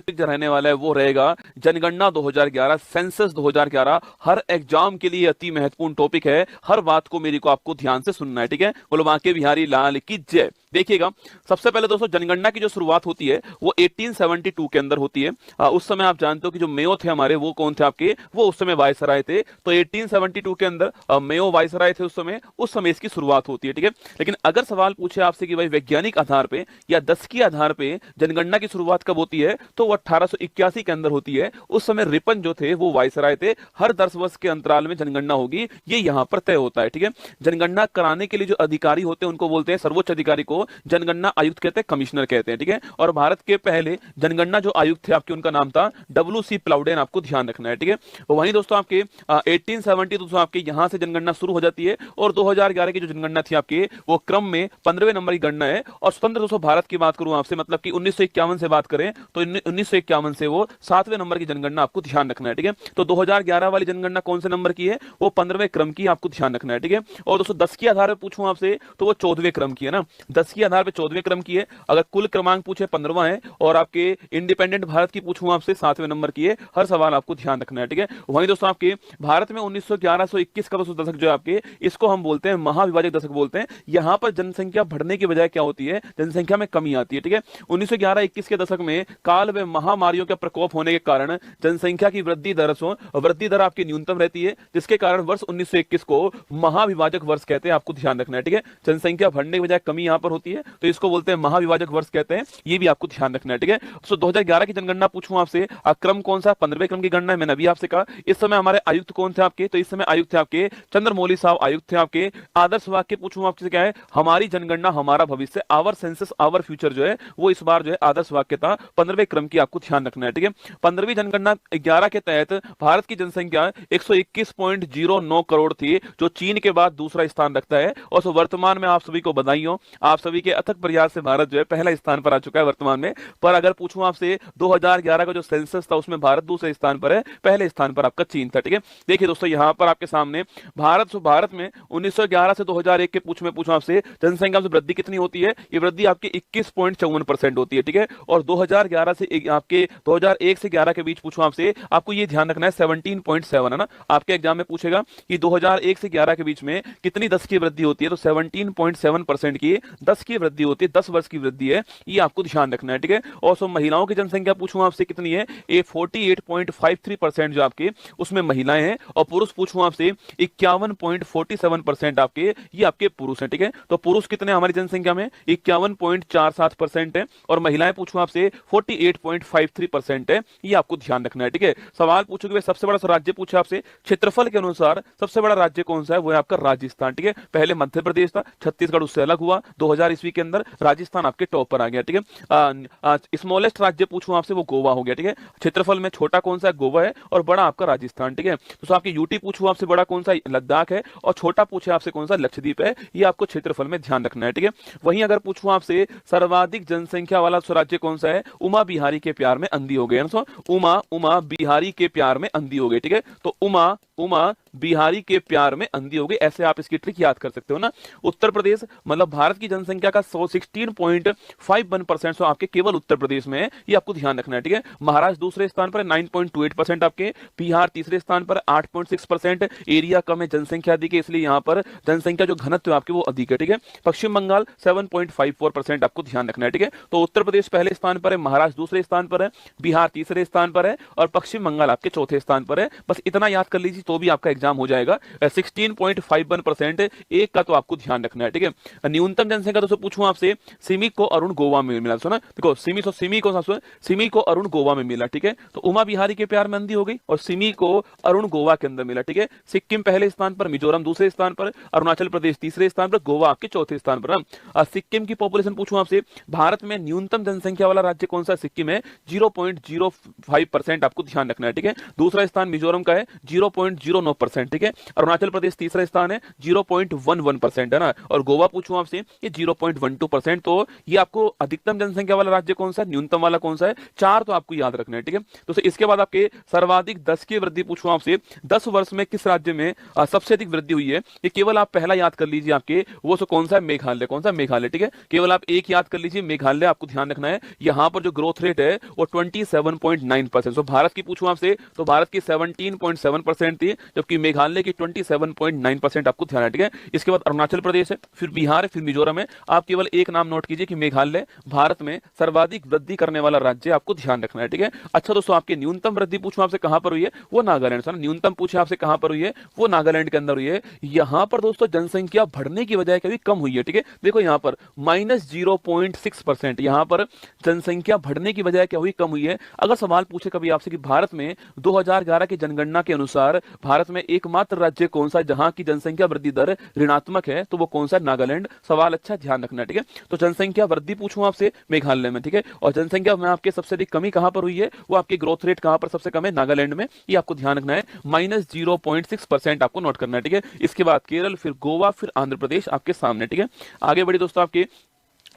Topic जो रहने वाला है वो रहेगा जनगणना 2011, सेंसस 2011। हर एग्जाम के लिए अति महत्वपूर्ण टॉपिक है, हर बात को मेरी को आपको ध्यान से सुनना है, ठीक है। बोलो बांके बिहारी लाल की जय। देखिएगा, सबसे पहले दोस्तों जनगणना की जो शुरुआत होती है वो 1872 के अंदर होती है। उस समय आप जानते हो कि जो मेयो थे हमारे, वो कौन थे आपके, वो उस समय वायसराय थे। तो 1872 के अंदर मेयो वायसराय थे उस समय इसकी शुरुआत होती है, ठीक है। लेकिन अगर सवाल पूछे आपसे कि भाई वैज्ञानिक आधार पे या दशकीय आधार पे जनगणना की शुरुआत कब होती है, तो वो 1881 के अंदर होती है। उस समय रिपन जो थे वो वायसराय थे। हर 10 वर्ष के अंतराल में जनगणना होगी, ये यहां पर तय होता है, ठीक है। जनगणना कराने के लिए जो अधिकारी होते हैं उनको बोलते हैं, सर्वोच्च अधिकारी को जनगणना आयुक्त कहते हैं, कमिश्नर कहते हैं, ठीक है। और भारत के पहले जनगणना जो आयुक्त थे आपके, उनका नाम था WC प्लाउडेन, आपको ध्यान रखना है, ठीक है। वहीं दोस्तों आपके 1870 दोस्तों आपके यहां से जनगणना शुरू हो जाती है। और 2011 की जो जनगणना थी आपके, वो क्रम में 15वें नंबर की गणना है। और स्वतंत्र दोस्तों भारत की बात करूं आपसे, मतलब कि 1951 से बात करें तो 1951 से वो 7वें नंबर की जनगणना, आपको ध्यान रखना है, ठीक है। तो 2011 वाली जनगणना कौन से नंबर की है, वो 15वें क्रम की, आपको ध्यान रखना है, ठीक है। और दोस्तों 10 के आधार पर पूछूं आपसे तो वो 14वें क्रम की है ना, 10 के आधार पर 14वें क्रम की है। अगर कुल क्रमांक पूछे 15वां है, और आपके इंडिपेंडेंट भारत की पूछूं आपसे 7वें नंबर की है। हर सवाल आपको ध्यान रखना है, ठीक है। वहीं दोस्तों आपके भारत में 1911-21 का दशक जो है आपके, इसको हम बोलते हैं महाविभाजक दशक बोलते हैं। यहां पर जनसंख्या बढ़ने की बजाय क्या होती है, जनसंख्या में कमी आती है, ठीक है। 1911-21 के दशक में काल व महामारियों का प्रकोप होने के कारण जनसंख्या की वृद्धि दर आपकी न्यूनतम रहती है, जिसके कारण वर्ष 1921 को महाविभाजक वर्ष कहते हैं, आपको ध्यान रखना है, ठीक है। जनसंख्या बढ़ने की बजाय कमी यहां पर होती है, तो इसको बोलते हैं महाविभाजक वर्ष कहते हैं, ये भी आपको ध्यान रखना है, ठीक है। तो 2011 की जनगणना पूछूं आपसे, क्रम कौन सा, 15वें क्रम की गणना है, मैंने अभी आपसे कहा। इस समय हमारे आयुक्त कौन थे आपके, तो इस समय आयुक्त थे आपके चंद्रमौली साहब आयुक्त थे आपके। आदर्श वाक्य पूछूं आपसे क्या है, हमारी जनगणना हमारा भविष्य, आवर सेंसस आवर फ्यूचर जो है वो इस बार जो है आदर्श वाक्य था, 15वें क्रम की, आपको ध्यान रखना है, ठीक है। 15वीं जनगणना 11 के तहत भारत की जनसंख्या 121.09 करोड़ थी, जो चीन के बाद दूसरा स्थान रखता है। और वर्तमान में आप सभी को बधाई हो, आप सभी के अथक प्रयास से भारत जो है पहला स्थान पर आ चुका है वर्तमान में। पर अगर पूछूं आपसे 2011 का जो सेंसस था उसमें भारत दूसरे स्थान पर है, पहले स्थान पर आपका चीन था, ठीक है। देखिए दोस्तों यहां पर आपके सामने भारत में 1911 से 2001 के पूछूं आपसे जनसंख्या में वृद्धि कितनी होती है, ये वृद्धि आपकी 21.54% होती है, ठीक है। और 2011 से आपके 2001 से 11 के बीच पूछूं आपसे, आपको ये ध्यान रखना है 17.7 है ना। आपके एग्जाम में पूछेगा कि 2001 से 11 के बीच में कितनी 10 की वृद्धि होती है, तो 17.7% की 10 की वृद्धि होती है, 10 वर्ष की वृद्धि है, ये आपको ध्यान रखना है, ठीक है। और सो महिलाओं की जनसंख्या पूछूं आपसे कितनी है, ये 48.53% जो आपके उसमें महिलाएं हैं। और पुरुष पूछूं आपसे 51.47% आपके, ये आपके पुरुष हैं, ठीक है। तो पुरुष कितने हमारी जनसंख्या में, 51.47% है। और महिलाएं पूछूं आपसे 48.53% है, ये आपको ध्यान रखना है, ठीक है। सवाल पूछोगे सबसे बड़ा राज्य पूछा आपसे, क्षेत्रफल के अनुसार सबसे बड़ा राज्य कौन सा है, वो है आपका राजस्थान, ठीक है। पहले मध्य प्रदेश था, छत्तीसगढ़ उससे अलग हुआ, 2000 ईस्वी के अंदर राजस्थान आपके टॉप पर आ गया, ठीक है। स्मॉलेस्ट राज्य पूछूं आपसे, वो गोवा हो गया, ठीक है। क्षेत्रफल में छोटा कौन सा है, गोवा है, और बड़ा आपका राजस्थान, ठीक है। तो आपके यूटी पूछूं आपसे, बड़ा कौन सा लद्दाख है, और छोटा पूछे आपसे कौन सा लक्षद्वीप है, ये आपको क्षेत्रफल में ध्यान रखना है, ठीक है। वहीं अगर पूछूं आपसे सर्वाधिक जनसंख्या वाला राज्य कौन सा है, उमा बिहारी के प्यार में अंधी हो गए, उमा बिहारी के प्यार में अंधी हो गई, ठीक है। तो उमा बिहारी के प्यार में अंधी हो गई, ऐसे आप इसकी ट्रिक याद कर सकते हो ना। उत्तर प्रदेश मतलब भारत की जनसंख्या का 16.51% आपके केवल उत्तर प्रदेश में है, ये आपको ध्यान रखना है, ठीक है। महाराष्ट्र दूसरे स्थान पर 9.28% आपके, बिहार तीसरे स्थान पर 8.6%, एरिया कम है, जनसंख्या अधिक है, इसलिए यहां पर जनसंख्या जो घनत्व है आपके वो अधिक है, ठीक है। पश्चिम बंगाल 7.54% आपको ध्यान रखना है, ठीक है। तो उत्तर प्रदेश पहले स्थान पर है, महाराष्ट्र दूसरे स्थान पर है, बिहार तीसरे स्थान पर है, और पश्चिम बंगाल आपके चौथे स्थान पर है। बस इतना याद कर लीजिए तो भी आपका एग्जाम हो जाएगा। 16.51% एक का तो आपको ध्यान रखना है, ठीक है। न्यूनतम जनसंख्या दोस्तों पूछूं आपसे, सिमी को अरुण गोवा में मिला, सुना देखो, सिमी को अरुण गोवा में मिला, ठीक है। तो उमा बिहारी के प्यार में अंधी हो गई, और सिमी को अरुण गोवा के अंदर मिला, ठीक है। सिक्किम पहले स्थान पर, मिजोरम दूसरे स्थान पर, अरुणाचल प्रदेश तीसरे स्थान पर, गोवा आपके चौथे स्थान पर। सिक्किम की पॉपुलेशन पूछूं आपसे, भारत में न्यूनतम जनसंख्या वाला राज्य कौन सा, सिक्किम है, 0.05% आपको ध्यान रखना है, ठीक है। दूसरा स्थान मिजोरम का है 0.09%, ठीक है। अरुणाचल प्रदेश तीसरा स्थान है 0.11% है ना। और गोवा पूछूं आपसे, ये 0.12%। तो ये आपको अधिकतम जनसंख्या वाला राज्य कौन सा है, न्यूनतम वाला कौन सा है, 4 तो आपको याद रखना है, ठीक है। तो इसके बाद आपके सर्वाधिक 10 की वृद्धि पूछूं आपसे, 10 वर्ष में किस राज्य में सबसे अधिक वृद्धि हुई है, ये केवल आप पहला याद कर लीजिए आपके, वो सो कौन सा है, मेघालय। कौन सा, मेघालय, ठीक है। केवल आप एक याद कर लीजिए, मेघालय, आपको ध्यान रखना है। यहां पर जो ग्रोथ रेट है वो 27.9%। सो भारत की पूछूं आपसे तो भारत की 17.7% थी, जबकि मेघालय की 27.9% आपको ध्यान है, ठीक है। इसके बाद अरुणाचल प्रदेश है, फिर बिहार है, फिर मिजोरम है। आप केवल एक नाम नोट कीजिए कि मेघालय भारत में सर्वाधिक वृद्धि करने वाला राज्य, आपको ध्यान रखना है, ठीक है। अच्छा दोस्तों, आपकी न्यूनतम वृद्धि पूछूं आपसे कहां पर हुई है, वो नागालैंड से। न्यूनतम पूछे आपसे कहां पर हुई है, वो नागालैंड के अंदर हुई है। यहां पर दोस्तों जनसंख्या बढ़ने की बजाय कभी कम हुई है, ठीक है। देखो यहां पर -0.6%, यहां पर जनसंख्या बढ़ने की बजाय क्या हुई, कम हुई है। अगर सवाल पूछे कभी आपसे कि भारत में 2011 की जनगणना के अनुसार भारत में एकमात्र राज्य कौन सा है जहां की जनसंख्या वृद्धि दर ऋणात्मक है, तो वो कौन सा, नागालैंड। सवाल अच्छा ध्यान रखना है, ठीक है। तो जनसंख्या वृद्धि पूछूं आपसे, मेघालय में, ठीक है। और जनसंख्या में आपके सबसे अधिक कमी कहां पर हुई है, वो आपकी ग्रोथ रेट कहां पर सबसे कम है, नागालैंड में। ये आपको ध्यान रखना है, -0.6% आपको नोट करना है, ठीक है। इसके बाद केरल, फिर गोवा, फिर आंध्र प्रदेश आपके सामने, ठीक है। आगे बढ़ी दोस्तों, आपके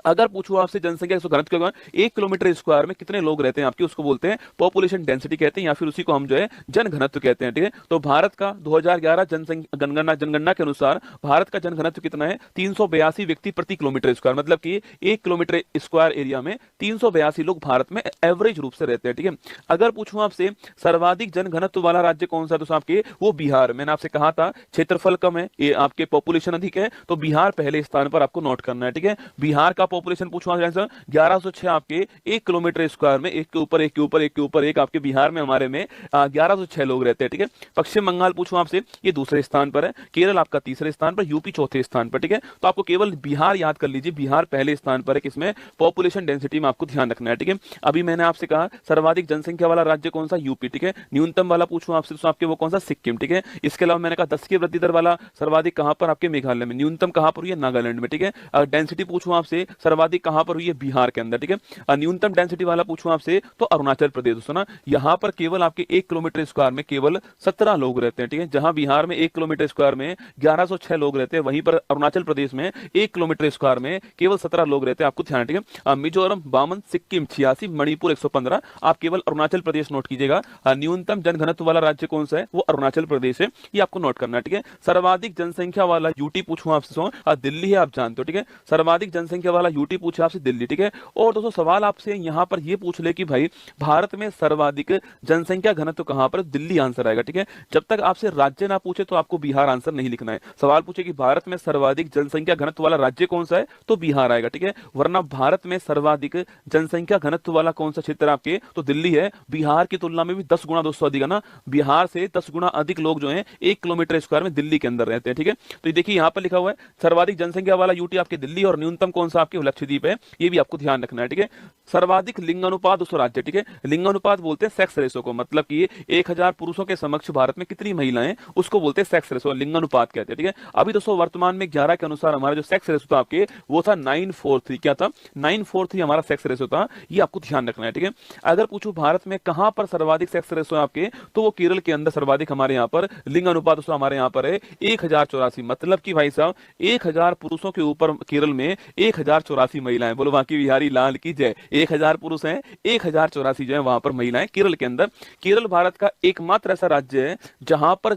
अगर पूछूं आपसे जनसंख्या घनत्व के 1 किलोमीटर स्क्वायर में कितने लोग रहते हैं आपके, उसको बोलते हैं पॉपुलेशन डेंसिटी कहते हैं, या फिर उसी को हम जो है जन घनत्व कहते हैं, ठीक है। तो भारत का 2011 जनगणना के अनुसार भारत का जन घनत्व कितना है, 382 व्यक्ति प्रति किलोमीटर स्क्वायर। मतलब कि 1 किलोमीटर स्क्वायर एरिया में 382 लोग भारत में एवरेज रूप से रहते हैं, ठीक है। अगर पूछूं आपसे सर्वाधिक जन घनत्व वाला राज्य कौन सा है, तो आपके वो बिहार। मैंने आपसे कहा था क्षेत्रफल कम है, ये आपके पॉपुलेशन अधिक है, तो बिहार पहले स्थान पर आपको नोट करना है, ठीक है। बिहार का पॉपुलेशन पूछूं 1106 आपके 1 किलोमीटर स्क्वायर में, एक के ऊपर एक के ऊपर एक के ऊपर एक, आपके बिहार में हमारे में 1106 लोग रहते हैं, ठीक है। पश्चिम बंगाल पूछूं आपसे, ये दूसरे स्थान पर है। केरल आपका तीसरे स्थान पर, यूपी चौथे स्थान पर, ठीक है। तो आपको केवल बिहार याद कर लीजिए, बिहार पहले स्थान पर है, किसमें, पॉपुलेशन डेंसिटी में, आपको ध्यान रखना है, ठीक है। अभी मैंने आपसे कहा सर्वाधिक जनसंख्या वाला राज्य कौन सा, यूपी, ठीक है। न्यूनतम वाला पूछूं आपसे तो आपके वो कौन सा, सिक्किम, ठीक है। इसके अलावा मैंने कहा 10 की वृद्धि दर वाला सर्वाधिक कहां पर, आपके मेघालय में। न्यूनतम कहां पर हुई है, नागालैंड में, ठीक है। डेंसिटी पूछूं आपसे सर्वाधिक कहां पर हुई है, बिहार के अंदर, ठीक है। न्यूनतम डेंसिटी वाला पूछूं आपसे तो अरुणाचल प्रदेश, दोस्तों ना, यहां पर केवल आपके 1 किलोमीटर स्क्वायर में केवल 17 लोग रहते हैं, ठीक है। जहां बिहार में 1 किलोमीटर स्क्वायर में 1106 लोग रहते हैं, वहीं पर अरुणाचल प्रदेश में 1 किलोमीटर स्क्वायर में केवल 17 लोग रहते हैं, आपको ध्यान, ठीक है। मिजोरम 52, सिक्किम 86, मणिपुर 115, आप केवल अरुणाचल प्रदेश नोट कीजिएगा। न्यूनतम जनघनत्व वाला राज्य कौन सा है, वो अरुणाचल प्रदेश है, ये आपको नोट करना है, ठीक है। सर्वाधिक जनसंख्या वाला यूटी पूछूं आपसे, दिल्ली है, आप जानते हो, ठीक है। सर्वाधिक जनसंख्या वाला यूटी पूछे आपसे, दिल्ली, ठीक है। और दोस्तों सवाल आपसे यहां पर यह पूछ ले कि भाई भारत में सर्वाधिक जनसंख्या घनत्व कहां पर, दिल्ली आंसर आएगा, ठीक है। जब तक आपसे राज्य ना पूछे तो आपको बिहार आंसर नहीं लिखना है। सवाल पूछे कि भारत में सर्वाधिक जनसंख्या घनत्व वाला राज्य कौन सा है, तो बिहार आएगा, ठीक है। वरना भारत में सर्वाधिक जनसंख्या घनत्व वाला कौन सा क्षेत्र आपके, तो दिल्ली है। बिहार की तुलना में भी 10 गुना दोस्तों अधिक है ना, बिहार से 10 गुना अधिक लोग जो है 1 किलोमीटर स्क्वायर में दिल्ली के अंदर रहते हैं, ठीक है। तो ये देखिए यहां पर लिखा हुआ है सर्वाधिक जनसंख्या वाला यूटी आपके दिल्ली, और न्यूनतम कौन सा आपके लक्षद्वीप है, ये भी आपको ध्यान रखना है, ठीक है। सर्वाधिक लिंग अनुपात उस राज्य, ठीक है। लिंग अनुपात बोलते हैं सेक्स रेशो को, मतलब कि 1000 पुरुषों के समक्ष भारत में कितनी महिलाएं, उसको बोलते हैं सेक्स रेशो, लिंग अनुपात कहते हैं, ठीक है। अभी दोस्तों वर्तमान में 11 के अनुसार हमारा जो सेक्स रेशो था आपके, वो था 943। क्या था, 943 हमारा सेक्स रेशो था, ये आपको ध्यान रखना है, ठीक है। अगर पूछूं भारत में कहां पर सर्वाधिक सेक्स रेशो है आपके, तो वो केरल के अंदर सर्वाधिक हमारे यहां पर लिंग अनुपात दोस्तों हमारे यहां पर है 1084। मतलब कि भाई साहब 1000 पुरुषों के ऊपर केरल में 1084 महिलाएं। बोलो बाकी बिहारी लाल की जय। 1000 पुरुष हैं, 1084 जो है वहां पर महिलाएं केरल के अंदर। केरल भारत का एकमात्र ऐसा राज्य है जहां पर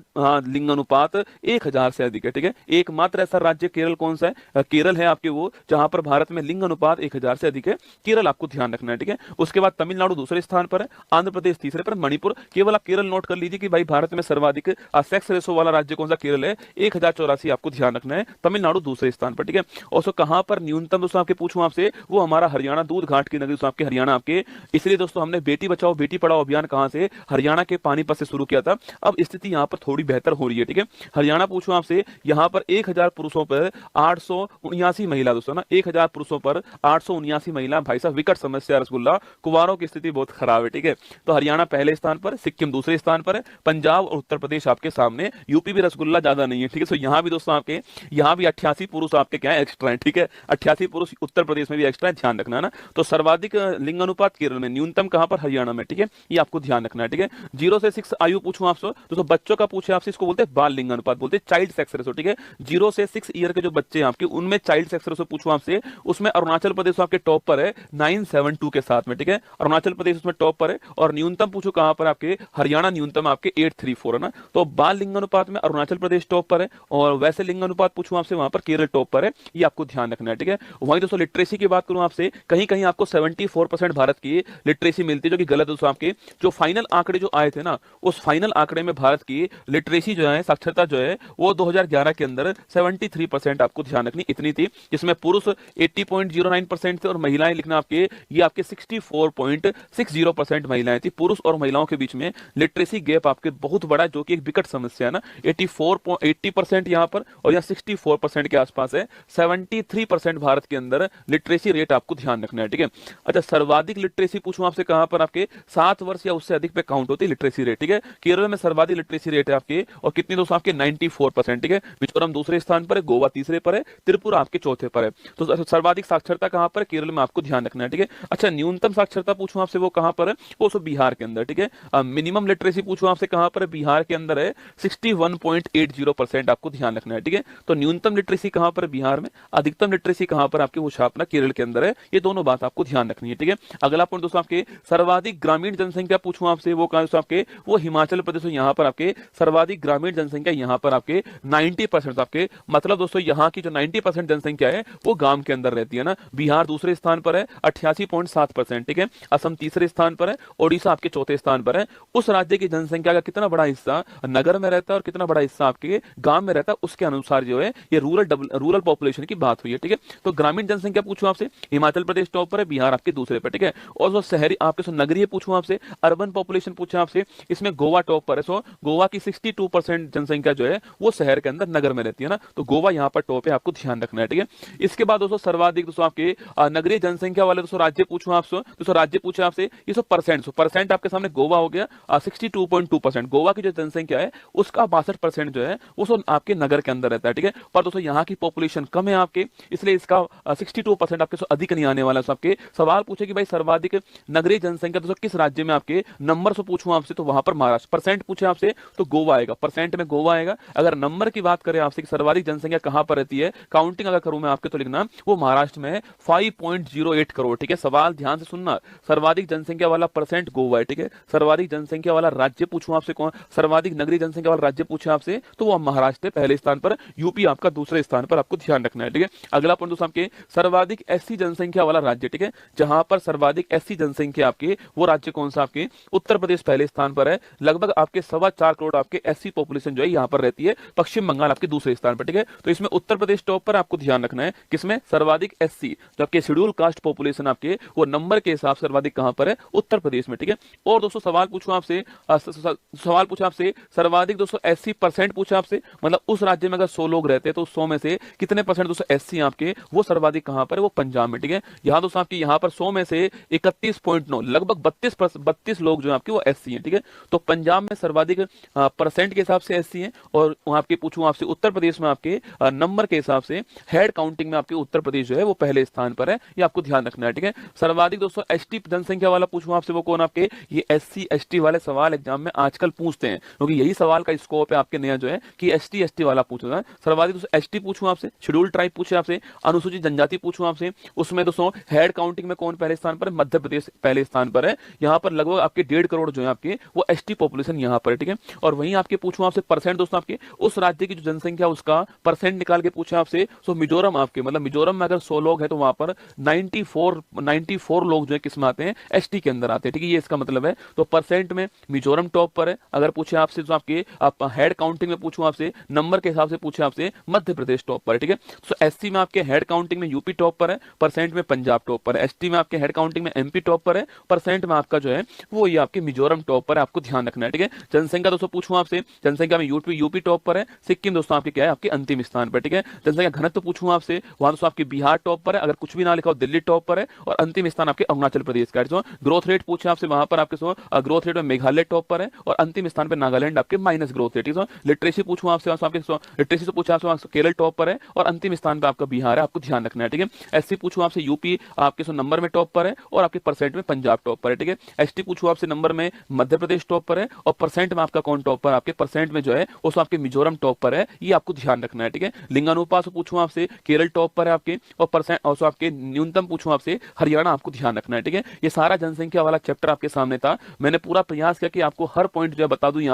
लिंग अनुपात 1000 से अधिक है, ठीक है। एकमात्र ऐसा राज्य केरल कौन सा है, केरल है आपके वो, जहां पर भारत में लिंग अनुपात 1000 से अधिक है। केरल आपको ध्यान रखना है, ठीक है। उसके बाद तमिलनाडु दूसरे स्थान पर है, आंध्र प्रदेश तीसरे पर, मणिपुर। केवल आप केरल नोट कर लीजिए कि भाई भारत में सर्वाधिक सेक्स रेशो वाला राज्य कौन सा, केरल है, 1084 आपको ध्यान रखना है। तमिलनाडु दूसरे स्थान पर, ठीक है। और कहां पर न्यूनतम दोस्तों आपके पूछूं आपसे, वो हमारा हरियाणा, दूध घाट की नगरी आपके हरियाणा आपके। इसलिए दोस्तों हमने बेटी बचाओ बेटी पढ़ाओ अभियान कहां से, हरियाणा के पानीपत से शुरू किया था। अब स्थिति यहां पर थोड़ी बेहतर हो रही है, ठीक है। हरियाणा पूछूं आपसे, यहां पर 1000 पुरुषों पर 879 महिला दोस्तों ना, 1000 पुरुषों पर 879 महिला। भाई साहब विकट समस्या रसगुल्ला, कुंवारों की स्थिति बहुत खराब है, ठीक है। तो हरियाणा पहले स्थान पर, सिक्किम दूसरे स्थान पर है, पंजाब और उत्तर प्रदेश आपके सामने, यूपी भी रसगुल्ला ज्यादा नहीं है, ठीक है। तो यहां भी दोस्तों आपके, यहां भी 88 पुरुष आपके क्या है, एक्स्ट्रा है, ठीक है। 88 पुरुष पुरुष उत्तर प्रदेश में भी एक्स्ट्रा है, ध्यान रखना है ना। तो सर्वाधिक लिंग अनुपात केरल में, न्यूनतम कहां पर, हरियाणा में, ठीक है, ये आपको ध्यान रखना है, ठीक है। 0 से 6 आयु पूछूं आपसे, दोस्तों बच्चों का पूछे आपसे, इसको बोलते हैं बाल लिंग अनुपात, बोलते हैं चाइल्ड सेक्स रेशो, ठीक है। 0 से 6 ईयर के जो बच्चे हैं आपके, उनमें चाइल्ड सेक्स रेशो पूछूं आपसे, उसमें अरुणाचल प्रदेश आपके टॉप पर है 972 के साथ में, ठीक है, अरुणाचल प्रदेश उसमें टॉप पर है। और न्यूनतम पूछो कहां पर आपके, हरियाणा न्यूनतम आपके 834 है ना। तो बाल लिंग अनुपात में अरुणाचल प्रदेश टॉप पर है, और वैसे लिंग अनुपात पूछूं आपसे, वहां पर केरल टॉप पर है, ये आपको ध्यान रखना है, ठीक है। वहीं दोस्तों लिटरेसी की बात करूं आपसे, कहीं कहीं आपको 74% भारत की लिटरेसी मिलती है, जो कि गलत है दोस्तों। आपके जो फाइनल आंकड़े जो आए थे ना, उस फाइनल आंकड़े में भारत की लिटरेसी जो है, साक्षरता जो है, वो 2011 के अंदर 73% आपको ध्यान रखनी इतनी थी, जिसमें पुरुष 80.09% थे और महिलाएं लिखना आपके, ये आपके 64.60% महिलाएं थी। पुरुष और महिलाओं के बीच में लिटरेसी गैप आपके बहुत बड़ा, जो कि एक विकट समस्या है ना। 80% यहां पर और यहां 64% के आसपास है। 73% भारत के अंदर लिटरेसी रेट आपको ध्यान रखना है, ठीक है। अच्छा, सर्वाधिक लिटरेसी पूछूं आपसे कहां पर, आपके 7 वर्ष या उससे अधिक पे काउंट होती है लिटरेसी रेट, ठीक है। केरल में सर्वाधिक लिटरेसी रेट है आपके, और कितनी दोस्तों आपके 94%, ठीक है। मिजोरम दूसरे स्थान पर है, गोवा तीसरे पर है, त्रिपुरा आपके चौथे पर है। तो सर्वाधिक साक्षरता कहां पर, केरल में आपको ध्यान रखना है, ठीक है। अच्छा, न्यूनतम साक्षरता पूछूं आपसे, वो कहां पर है, वो सो बिहार के अंदर, ठीक है। मिनिमम लिटरेसी पूछूं आपसे कहां पर है, बिहार के अंदर है 61.80%, आपको ध्यान रखना है, ठीक है। तो न्यूनतम लिटरेसी कहां पर, बिहार में, अधिकतम लिटरेसी कहां पर आपके, वो छापना केरल के अंदर है। ये दोनों बात आपको ध्यान रखनी है, ठीक है। अगला पॉइंट दोस्तों आपके, सर्वाधिक ग्रामीण जनसंख्या पूछूं आपसे, वो कहां आपके, वो हिमाचल प्रदेश, यहां पर आपके सर्वाधिक ग्रामीण जनसंख्या, यहां पर आपके 90% आपके, मतलब दोस्तों यहां की जो 90% जनसंख्या है वो गांव के अंदर रहती है ना। बिहार दूसरे स्थान पर है 88.7%, ठीक है। असम तीसरे स्थान पर है, ओडिशा आपके चौथे स्थान पर है। उस राज्य की जनसंख्या का कितना बड़ा हिस्सा नगर में रहता है और कितना बड़ा हिस्सा आपके गांव में रहता है, उसके अनुसार जो है ये रूरल पॉपुलेशन की बात हुई है, ठीक है। तो ग्रामीण जनसंख्या पूछूं आपसे, हिमाचल प्रदेश टॉप पर है, बिहार आपके दूसरे पर, ठीक है। और जो शहरी आपके नगरीय पूछूं आपसे, अर्बन पॉपुलेशन पूछा आपसे, इसमें गोवा टॉप पर है। सो गोवा की 62% जनसंख्या जो है वो शहर के अंदर नगर में रहती है ना। तो गोवा यहाँ पर टॉप है, आपको ध्यान रखना है, ठीक है। इसके बाद दोस्तों सर्वाधिक दोस्तों आपके नगरीय जनसंख्या वाले दोस्तों राज्य पूछूं आपसे, दोस्तों राज्य पूछा आपसे, ये सब परसेंट आपके सामने गोवा हो गया 62.2%। गोवा की जो जनसंख्या है उसका 62% जो है वो सब आपके नगर के अंदर रहता है, ठीक है। पर दोस्तों यहाँ की पॉपुलेशन कम है आपके, इसलिए इसका 62% आपके अधिक नहीं आने वाला। आपके सवाल पूछे कि भाई सर्वाधिक नगरीय जनसंख्या दोस्तों किस राज्य में, आपके नंबर से पूछूं आपसे, तो वहां पर महाराष्ट्र। परसेंट पूछे आपसे तो गोवा आएगा, परसेंट में गोवा आएगा। अगर नंबर की बात करें आपसे कि सर्वाधिक जनसंख्या कहां पर रहती है, काउंटिंग अगर करूं मैं आपके, तो लिखना वो महाराष्ट्र में है 5.08 करोड़, ठीक है। सवाल ध्यान से सुनना, सर्वाधिक जनसंख्या वाला परसेंट गोवा है, ठीक है। सर्वाधिक जनसंख्या वाला राज्य पूछूं आपसे कौन, सर्वाधिक नगरीय जनसंख्या वाला राज्य पूछे आपसे, तो वो महाराष्ट्र पहले स्थान पर, यूपी आपका दूसरे स्थान पर, आपको ध्यान रखना है, ठीक है। अगला पॉइंट दोस्तों आपके, सर्वाधिक एससी जनसंख्या वाला राज्य, ठीक है। जहां पर सर्वाधिक एससी जनसंख्या आपके, वो राज्य कौन सा, आपके उत्तर प्रदेश पहले स्थान पर है। लगभग आपके 4.25 करोड़ आपके एससी पॉपुलेशन जो है यहाँ पर रहती है। पश्चिम बंगाल आपके दूसरे स्थान पर, ठीक है। तो इसमें उत्तर प्रदेश टॉप पर, आपको ध्यान रखना है किसमें, सर्वाधिक एससी, जो आपके शेड्यूल कास्ट पॉपुलेशन आपके, वो नंबर के हिसाब से सर्वाधिक कहां पर है, उत्तर प्रदेश में, ठीक है। और दोस्तों सवाल पूछूं आपसे, सवाल पूछा आपसे, सर्वाधिक दोस्तों 80% पूछा आपसे, मतलब उस राज्य में अगर 100 लोग रहते हैं तो 100 में से कितने परसेंट दोस्तों एससी आपके, वो सर्वाधिक कहां पर है, वो पंजाब में, ठीक है। यहाँ दोस्तों आपकी यहाँ पर 100 में से 31.9, लगभग 32 लोग जो आपके वो एससी हैं, ठीक है। तो पंजाब में सर्वाधिक परसेंट के हिसाब से एससी हैं। और वहां आपके पूछूं आपसे, उत्तर प्रदेश में आपके नंबर के हिसाब से, हेड काउंटिंग में आपके उत्तर प्रदेश जो है वो पहले स्थान पर है, ये आपको ध्यान रखना है, ठीक है। सर्वाधिक दोस्तों एसटी जनसंख्या वाला पूछूं आपसे, वो कौन, आपके ये एससी एसटी वाले सवाल एग्जाम में आजकल पूछते हैं, क्योंकि यही सवाल का स्कोप है आपके नया जो है कि एसटी एसटी वाला पूछा है। सर्वाधिक दोस्तों एसटी पूछूं आपसे, शेड्यूल ट्राइब पूछे आपसे, अनुसूचित जनजाति पूछूं आपसे, उसमें दोस्तों हेड काउंटिंग में कौन पहले स्थान पर है, मध्य प्रदेश पहले स्थान पर है। यहाँ पर लगभग आपके 1.5 करोड़ जो है आपके वो एसटी पॉपुलेशन यहाँ पर है, ठीक है। और वहीं आपके पूछूं आपसे परसेंट दोस्तों, आपके उस राज्य की जो जनसंख्या उसका परसेंट निकाल के पूछा आपसे, सो मिजोरम आपके, मतलब मिजोरम में अगर 100 लोग हैं तो वहां पर 94 लोग जो है किस में आते हैं, एसटी के अंदर आते हैं, ठीक है। ये इसका मतलब है। तो परसेंट में मिजोरम टॉप पर है। अगर पूछे आपसे तो आपके हेड काउंटिंग में पूछूं आपसे, नंबर के हिसाब से पूछे आपसे, मध्य प्रदेश टॉप पर है, ठीक है। सो एससी में आपके हेड काउंटिंग में यूपी टॉप पर है, परसेंट में पंजाब टॉप पर है। एसटी में आपके हेड काउंटिंग में एमपी टॉप पर है, परसेंट में आपका जो है वो ये आपके मिजोरम टॉप पर है, आपको ध्यान रखना है, ठीक है। जनसंख्या दोस्तों पूछूं आपसे, जनसंख्या में यूपी टॉप पर है, सिक्किम दोस्तों आपके क्या है, आपके अंतिम स्थान पर, ठीक है। जनसंख्या घनत्व पूछूं आपसे, वहां दोस्तों आपके बिहार टॉप पर है, अगर कुछ भी ना लिखा हो दिल्ली टॉप पर है, और अंतिम स्थान आपके अरुणाचल प्रदेश का है। ग्रोथ रेट पूछे आपसे, वहां पर आपके ग्रोथ रेट में मेघालय टॉप पर है, और अंतिम स्थान पर नागालैंड आपके माइनस ग्रोथ रेट। लिटरेसी पूछूं आपसे, लिटरेसी से पूछा आपसे केरल टॉप पर है, और अंतिम स्थान पर आपका बिहार है, आपको ध्यान रखना रखना है, ठीक है। एससी पूछूं आपसे, यूपी आपके नंबर में टॉप पर है और आपके परसेंट में पंजाब टॉप पर है, ठीक है। एसटी पूछूं आपसे, नंबर में मध्य प्रदेश टॉप पर है और परसेंट में आपका कौन टॉप पर, आपके परसेंट में जो है उसमें आपके मिजोरम टॉप पर है, ये आपको ध्यान रखना है, ठीक है। लिंगानुपात पूछूं आपसे, केरल टॉप पर है आपके, और परसेंट और आपके न्यूनतम पूछूं आपसे, हरियाणा आपको ध्यान रखना है, ठीक है। ये सारा जनसंख्या वाला चैप्टर आपके सामने था। मैंने पूरा प्रयास किया कि आपको हर पॉइंट जो है बता दूं यहाँ